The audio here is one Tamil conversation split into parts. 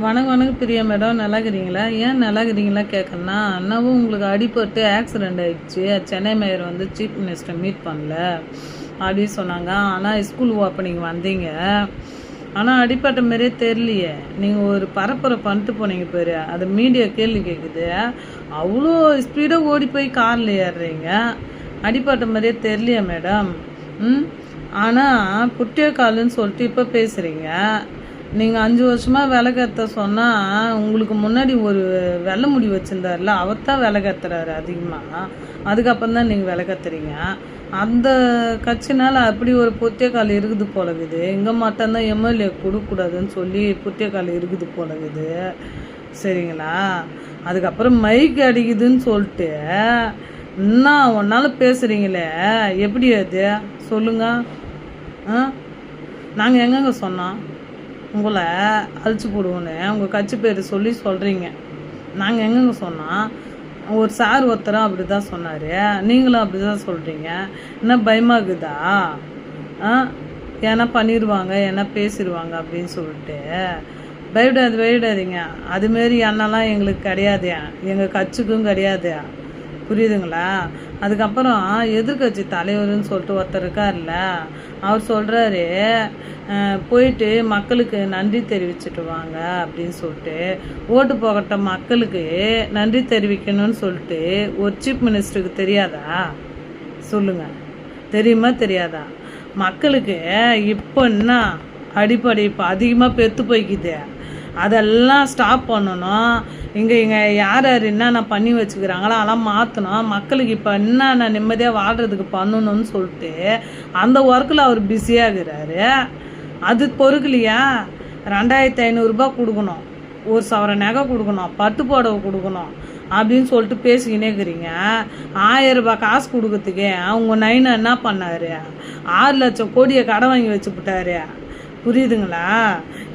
வணக்கம் பிரியா மேடம், நல்லா இருக்கிறீங்களா? ஏன் நல்லா இருக்கிறீங்களா கேட்கணும்னா, அண்ணாவும் உங்களுக்கு அடிபட்டு ஆக்சிடெண்ட் ஆகிடுச்சு. சென்னை மேயர் வந்து சீஃப் மினிஸ்டர் மீட் பண்ணல அப்படின்னு சொன்னாங்க. ஆனால் ஸ்கூல் ஓப்பனிங் வந்தீங்க, ஆனால் அடிப்பட்ட மாரியே தெரியலையே. நீங்கள் ஒரு பரப்புரை பண்ணிட்டு போனீங்க பேர், அது மீடியா கேள்வி கேட்குது. அவ்வளோ ஸ்பீடாக ஓடி போய் காரில் ஏறுறீங்க, அடிப்பட்ட மாதிரியே தெரியலையா மேடம்? ஆனால் குட்டிய காலுன்னு சொல்லிட்டு இப்போ பேசுகிறீங்க. நீங்கள் 5 வருஷமாக விளக்கேற்ற சொன்னால், உங்களுக்கு முன்னாடி ஒரு வெள்ளை முடி வச்சுருந்தார்ல, அவர் தான் விளக்கேற்றுறாரு அதிகமாக. அதுக்கப்புறம் தான் நீங்கள் விளக்கேற்றுறீங்க. அந்த கட்சினால் அப்படி ஒரு புத்தியக்கால் இருக்குது போலகுது. இங்கே மட்டும்தான் எம்எல்ஏ கொடுக்கக்கூடாதுன்னு சொல்லி புத்தியக்கால் இருக்குது போலகுது. சரிங்களா? அதுக்கப்புறம் மைக் அடிக்குதுன்னு சொல்லிட்டு இன்னும் ஒன்றால் பேசுகிறீங்களே, எப்படி அது சொல்லுங்க? நாங்கள் எங்கெங்க சொன்னோம் உங்களை அழிச்சு போடுவோன்னு? உங்கள் கட்சி பேர் சொல்லி சொல்கிறீங்க. நாங்கள் எங்கெங்க சொன்னோம்? ஒரு சார் ஒருத்தரும் அப்படி தான் சொன்னார், நீங்களும் அப்படி தான் சொல்கிறீங்க. என்ன பயமாகுதா? ஏன்னா பண்ணிடுவாங்க, ஏன்னா பேசிடுவாங்க அப்படின்னு சொல்லிட்டு பயப்படாதீங்க. அதுமாரி எண்ணெல்லாம் எங்களுக்கு கிடையாது, எங்கள் கட்சிக்கும் கிடையாது. புரியுதுங்களா? அதுக்கப்புறம் எதிர்கட்சி தலைவர்னு சொல்லிட்டு ஒருத்தர் இருக்கார்ல, அவர் சொல்கிறாரு, போயிட்டு மக்களுக்கு நன்றி தெரிவிச்சுட்டு வாங்க அப்படின்னு சொல்லிட்டு, ஓட்டு போகட்ட மக்களுக்கு நன்றி தெரிவிக்கணும்னு சொல்லிட்டு ஒரு சீஃப் மினிஸ்டருக்கு தெரியாதா? சொல்லுங்கள், தெரியுமா தெரியாதா? மக்களுக்கு இப்போ என்ன அடிப்படை இப்போ அதிகமாக பெற்று போய்க்குது, அதெல்லாம் ஸ்டாப் பண்ணணும். இங்கே யார் என்னென்ன பண்ணி வச்சுக்கிறாங்களோ அதெல்லாம் மாற்றணும். மக்களுக்கு இப்போ என்னென்ன நிம்மதியாக வாழ்கிறதுக்கு பண்ணணும்னு சொல்லிட்டு அந்த ஒர்க்கில் அவர் பிஸியாக இருக்கிறாரு. அது பொறுக்கலையா? 2500 கொடுக்கணும், ஒரு சவர நகை கொடுக்கணும், பட்டு புடவை கொடுக்கணும் அப்படின்னு சொல்லிட்டு பேசிக்கினே இருக்கிறீங்க. 1000 ரூபாய் காசு கொடுக்கறதுக்கே அவங்க நைனா என்ன பண்ணார்? 6 லட்சம் கோடியை கடன் வாங்கி வச்சுக்கிட்டாரு. புரியுதுங்களா?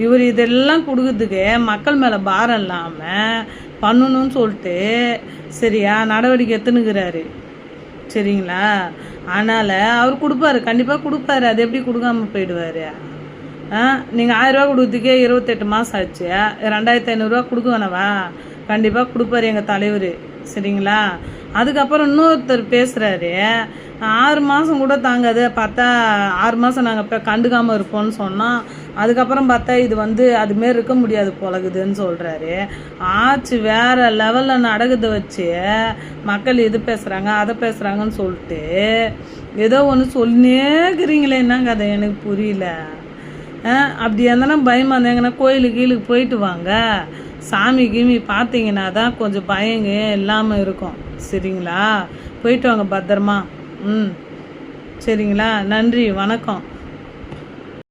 இவர் இதெல்லாம் கொடுக்கறதுக்கு மக்கள் மேலே பாரம் இல்லாமல் பண்ணணும்னு சொல்லிட்டு சரியா நடவடிக்கை எடுத்துனுக்கிறாரு. சரிங்களா? அதனால் அவர் கொடுப்பாரு, கண்டிப்பாக கொடுப்பாரு. அது எப்படி கொடுக்காம போயிடுவார்? நீங்கள் 1000 ரூபா கொடுக்கறதுக்கே 28 மாதம் ஆச்சு, 2500 கொடுக்க வேணவா? கண்டிப்பாக கொடுப்பாரு எங்கள் தலைவர். சரிங்களா? அதுக்கப்புறம் இன்னொருத்தர் பேசுகிறாரு, 6 மாதம் கூட தாங்காது, பார்த்தா 6 மாதம் நாங்கள் இப்போ கண்டுக்காமல் இருப்போம்னு சொன்னால், அதுக்கப்புறம் பார்த்தா இது வந்து அதுமாரி இருக்க முடியாது போலகுதுன்னு சொல்கிறாரு. ஆச்சு வேறு லெவலில் நடக்குதை வச்சு மக்கள் இது பேசுகிறாங்க அதை பேசுகிறாங்கன்னு சொல்லிட்டு ஏதோ ஒன்று சொல்லினேக்கிறீங்களே, என்னங்க அதை எனக்கு புரியல. அப்படி எந்தனா பயமாக இருந்தாங்கன்னா கோயிலுக்கு கீழுக்கு போயிட்டு வாங்க, சாமி கீமி பார்த்தீங்கன்னா தான் கொஞ்சம் பயங்க இல்லாமல் இருக்கும். சரிங்களா? போயிட்டு வாங்க பத்திரமா. சரிங்களா? நன்றி, வணக்கம்.